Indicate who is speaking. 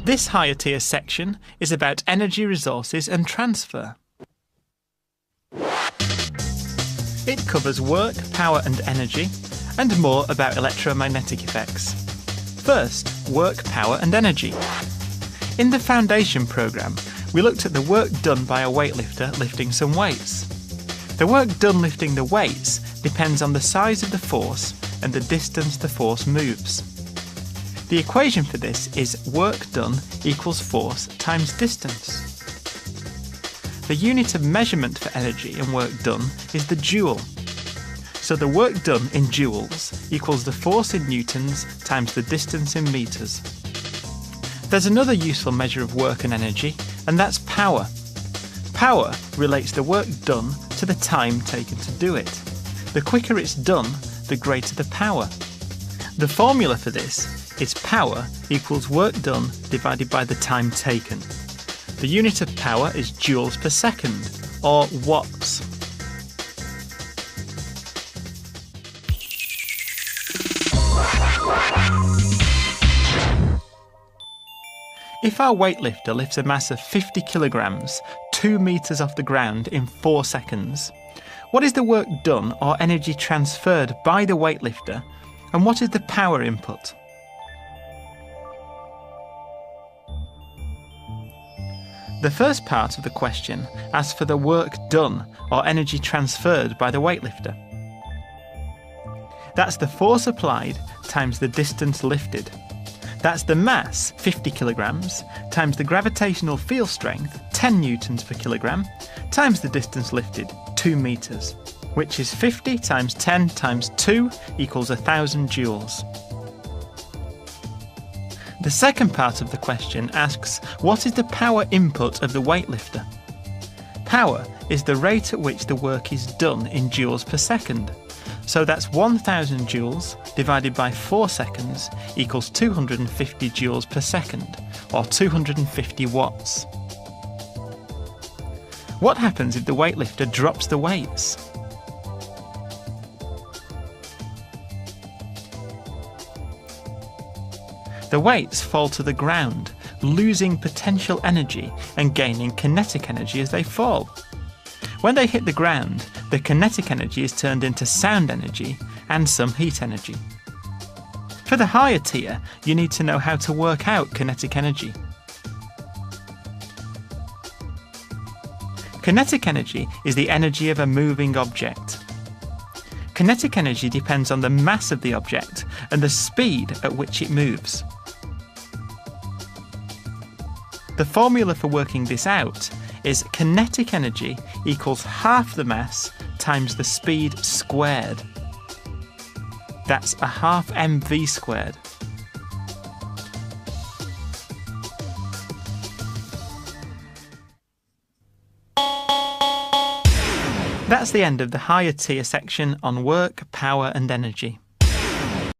Speaker 1: This higher tier section is about energy resources and transfer. It covers work, power and energy, and more about electromagnetic effects. First, work, power and energy. In the foundation programme, we looked at the work done by a weightlifter lifting some weights. The work done lifting the weights depends on the size of the force and the distance the force moves. The equation for this is work done equals force times distance. The unit of measurement for energy and work done is the joule. So the work done in joules equals the force in newtons times the distance in metres. There's another useful measure of work and energy, and that's power. Power relates the work done to the time taken to do it. The quicker it's done, the greater the power. The formula for this is power equals work done divided by the time taken. The unit of power is joules per second, or watts. If our weightlifter lifts a mass of 50 kilograms, 2 meters off the ground in 4 seconds, what is the work done or energy transferred by the weightlifter, and what is the power input? The first part of the question asks for the work done or energy transferred by the weightlifter. That's the force applied times the distance lifted. That's the mass, 50 kilograms, times the gravitational field strength, 10 newtons per kilogram, times the distance lifted, 2 meters, which is 50 times 10 times 2 equals 1,000 joules. The second part of the question asks, what is the power input of the weightlifter? Power is the rate at which the work is done in joules per second. So that's 1,000 joules divided by 4 seconds equals 250 joules per second, or 250 watts. What happens if the weightlifter drops the weights? The weights fall to the ground, losing potential energy and gaining kinetic energy as they fall. When they hit the ground, the kinetic energy is turned into sound energy and some heat energy. For the higher tier, you need to know how to work out kinetic energy. Kinetic energy is the energy of a moving object. Kinetic energy depends on the mass of the object and the speed at which it moves. The formula for working this out is kinetic energy equals half the mass times the speed squared. That's a half mv squared. That's the end of the higher tier section on work, power and energy.